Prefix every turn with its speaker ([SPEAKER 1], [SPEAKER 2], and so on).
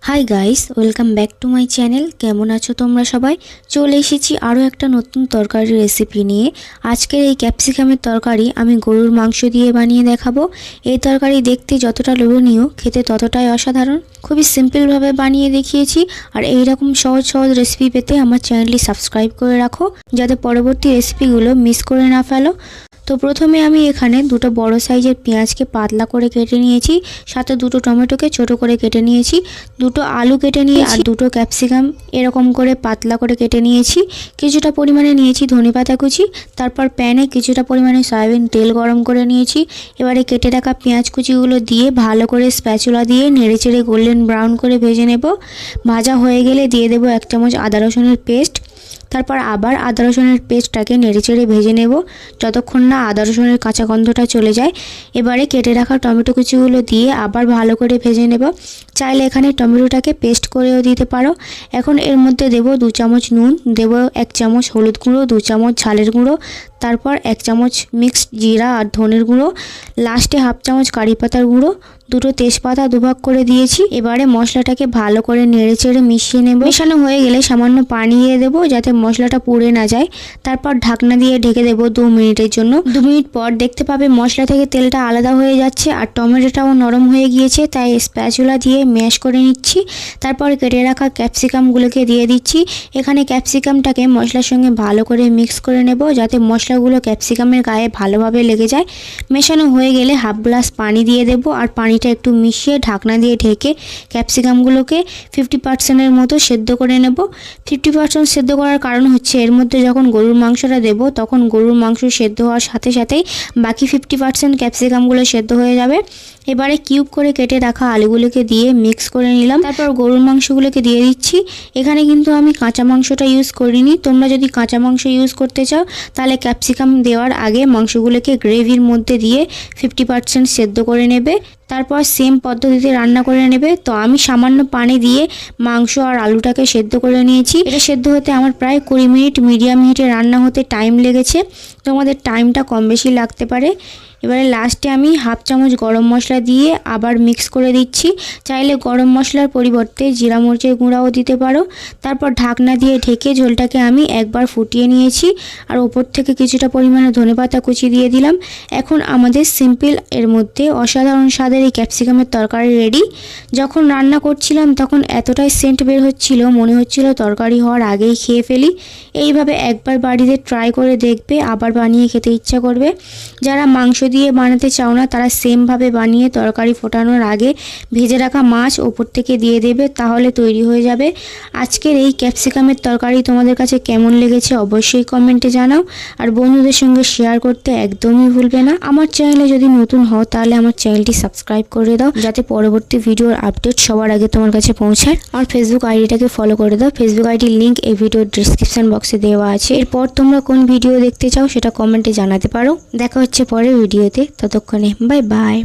[SPEAKER 1] Hi guys, welcome back to my channel. কেমন আছো তোমরা সবাই? চলে এসেছি আরও একটা নতুন তরকারি রেসিপি নিয়ে। আজকের এই ক্যাপসিকামের তরকারি আমি গরুর মাংস দিয়ে বানিয়ে দেখাবো। এই তরকারি দেখতে যতটা লোভনীয়, খেতে ততটাই অসাধারণ। খুবই সিম্পলভাবে বানিয়ে দেখিয়েছি। আর এইরকম সহজ সহজ রেসিপি পেতে আমার চ্যানেলটি সাবস্ক্রাইব করে রাখো, যাতে পরবর্তী রেসিপিগুলো মিস করে না ফেলো। তো প্রথমে আমি এখানে দুটো বড় সাইজের পেঁয়াজকে পাতলা করে কেটে নিয়েছি, সাথে দুটো টমেটোকে ছোট করে কেটে নিয়েছি, দুটো আলু কেটে নিয়ে আর দুটো ক্যাপসিকাম এরকম করে পাতলা করে কেটে নিয়েছি। কিছুটা পরিমাণে নিয়েছি ধনেপাতা কুচি। তারপর প্যানে কিছুটা পরিমাণে সয়াবিন তেল গরম করে নিয়েছি। এবারে কেটে রাখা পেঁয়াজ কুচিগুলো দিয়ে ভালো করে স্প্যাচুলা দিয়ে নেড়েচেড়ে গোল্ডেন ব্রাউন করে ভেজে নেব। ভাজা হয়ে গেলে দিয়ে দেব 1 চামচ আদা রসুনের পেস্ট। তারপর আবার আদা রসুনের পেস্টটাকে নেড়েচেড়ে ভেজে নেব যতক্ষণ না আদা রসুনের কাঁচা গন্ধটা চলে যায়। এবারে কেটে রাখা টমেটো কুচিগুলো দিয়ে আবার ভালো করে ভেজে নেব। চাইলে এখানে টমেটোটাকে পেস্ট করেও দিতে পারো। এখন এর মধ্যে দেব 2 চামচ নুন, দেব 1 চামচ হলুদ গুঁড়ো, 2 চামচ ঝালের গুঁড়ো, তারপর 1 চামচ মিক্সড জিরা আর ধনের গুঁড়ো, লাস্টে 1/2 চামচ কারি পাতার গুঁড়ো, দুটো তেজপাতা দুভাগ করে দিয়েছি। এবারে মশলাটাকে ভালো করে নেড়েচেড়ে মিশিয়ে নেব। মেশানো হয়ে গেলে সামান্য পানি দিয়ে দেবো যাতে মশলাটা পুড়ে না যায়। তারপর ঢাকনা দিয়ে ঢেকে দেবো 2 মিনিটের জন্য। 2 মিনিট পর দেখতে পাবে মশলা থেকে তেলটা আলাদা হয়ে যাচ্ছে আর টমেটোটাও নরম হয়ে গিয়েছে, তাই স্প্যাচুলা দিয়ে ম্যাশ করে নিচ্ছি। তারপর কেটে রাখা ক্যাপসিকামগুলোকে দিয়ে দিচ্ছি। এখানে ক্যাপসিকামটাকে মশলার সঙ্গে ভালো করে মিক্স করে নেব যাতে মশলাগুলো ক্যাপসিকামের গায়ে ভালোভাবে লেগে যায়। মেশানো হয়ে গেলে 1/2 গ্লাস পানি দিয়ে দেবো আর পানিটা একটু মিশিয়ে ঢাকনা দিয়ে ঢেকে ক্যাপসিকামগুলোকে 50% মতো সেদ্ধ করে নেব। 50% সেদ্ধ করার কারণ হচ্ছে এর মধ্যে যখন গরুর মাংসটা দেব তখন গরুর মাংস সেদ্ধ হওয়ার সাথে সাথেই বাকি 50% ক্যাপসিকামগুলো সেদ্ধ হয়ে যাবে। এবারে কিউব করে কেটে রাখা আলুগুলোকে দিয়ে মিক্স করে নিলাম। তারপর গরুর মাংসগুলোকে দিয়ে দিচ্ছি। এখানে কিন্তু আমি কাঁচা মাংসটা ইউজ করিনি। তোমরা যদি কাঁচা মাংস ইউজ করতে চাও তাহলে ক্যাপসিকাম দেওয়ার আগে মাংসগুলোকে গ্রেভির মধ্যে দিয়ে 50% সেদ্ধ করে নেবে। তারপর সেম পদ্ধতিতে রান্না করে নেবে। তো আমি সামান্য পানি দিয়ে মাংস আর আলুটাকে সেদ্ধ করে নিয়েছি। এটা সেদ্ধ হতে আমার প্রায় 20 মিনিট মিডিয়াম হিটে রান্না হতে টাইম লেগেছে। তোমাদের টাইমটা কম বেশি লাগতে পারে। এবারে লাস্টে আমি 1/2 চামচ গরম মশলা দিয়ে আবার মিক্স করে দিচ্ছি। চাইলে গরম মশলার পরিবর্তে জিরা মরিচের গুঁড়াও দিতে পারো। তারপর ঢাকনা দিয়ে ঢেকে ঝোলটাকে আমি একবার ফুটিয়ে নিয়েছি আর ওপর থেকে কিছুটা পরিমাণে ধনেপাতা কুচি দিয়ে দিলাম। এখন আমাদের সিম্পল এর মধ্যে অসাধারণ স্বাদের এই ক্যাপসিকামের তরকারি রেডি। যখন রান্না করছিলাম তখন এতটাই সেন্ট বের হচ্ছিল, মনে হচ্ছিল তরকারি হওয়ার আগেই খেয়ে ফেলি। এইভাবে একবার বাড়িতে ট্রাই করে দেখবে, আবার বানিয়ে খেতে ইচ্ছা করবে। যারা মাংস দিয়ে বানাতে চাও না তারা সেমভাবে বানিয়ে তরকারি ফোটানোর আগে ভেজে রাখা মাছ ওপর থেকে দিয়ে দেবে, তাহলে তৈরি হয়ে যাবে আজকের এই ক্যাপসিকামের তরকারি। তোমাদের কাছে কেমন লেগেছে অবশ্যই কমেন্টে জানাও আর বন্ধুদের সঙ্গে শেয়ার করতে একদমই ভুলবে না। আমার চ্যানেলে যদি নতুন হও তাহলে আমার চ্যানেলটি সাবস্ক্রাইব করে দাও যাতে পরবর্তী ভিডিওর আপডেট সবার আগে তোমার কাছে পৌঁছায়। আর ফেসবুক আইডিটাকে ফলো করে দাও। ফেসবুক আইডির লিঙ্ক এই ভিডিওর ডিসক্রিপশন বক্সে দেওয়া আছে। এরপর তোমরা কোন ভিডিও দেখতে চাও সেটা কমেন্টে জানাতে পারো। দেখা হচ্ছে পরের ভিডিওতে, ততক্ষণে বাই বাই।